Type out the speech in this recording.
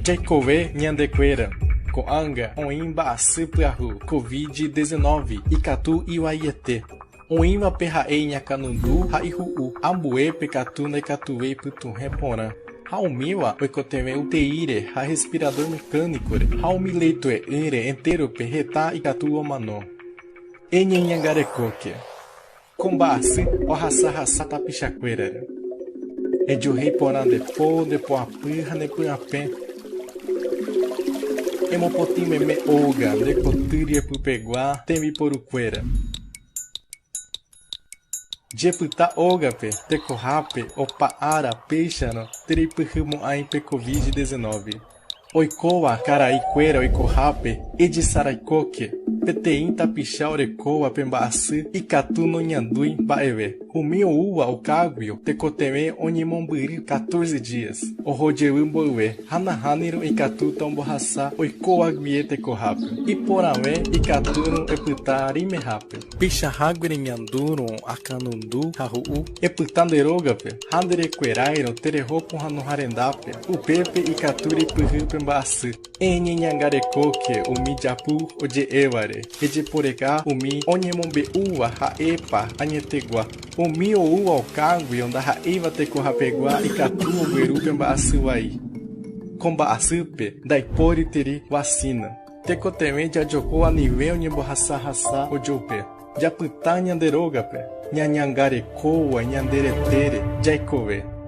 Jaikove Nhandequeira, Coanga, Oimba Asiplahu, Covid-19, Icatu Iwaiete. Oimba Perraei Nhacanundu, Raihu, Ambue, Pecatu, Necatuei, Putum, Reporã. Raumiwa, Oicoteme, Uteire, a respirador mecânico, Raumileito é ere, inteiro, perreta, Icatu, Omano. Enhenhangarecoque. Combasi, Ohassa, Tapichaqueira. Edurrei porã depo a pirra, nepuapé. Emopotim meme olga, decotiria pupeguá, temi poruqueira. Jeputa ogape, decorrape, opa ara, peixano, tripuhumo aimpe Covid-19. Oikoa, caraiqueira, oicorrape, edissaraicoque, peteim tapichá orecoa, pembaçu, icatu no nhandui, baewe. O meu ua, o caguio, tecoteme, onimombiri, 14 dias. O rodeuimboe, hanahaniro, icatu, tomborraçá, oikoa, guiete, corrape. Iporaué, icaturo, eputa, rimerrape. Pichahaguere, nhanduro, acanundu, haruu, eputanderogape, handerequerairo, tereropo, hanoharendape. O pepe, icaturi, puhupe, Mbaçu, Enhenhangarecoque, o Midiapu, o de Eware, e de Poregá, o Mi, Onyemombe Ua, Raepa, Anhetegua, o Mi ou Ua, o Cagui, onde Raeva Tecorrapeguá, e Catu, o Guerupe, Mbaçu aí. Combaçupe, Daipori Teri, Vacina. Tecoteme de Adjocô, a nível Nheborraçá, Raçá, o Jope. Japutá, Nhanderogape, Nhanhangarecoa, Nhanderetere, Jaikove.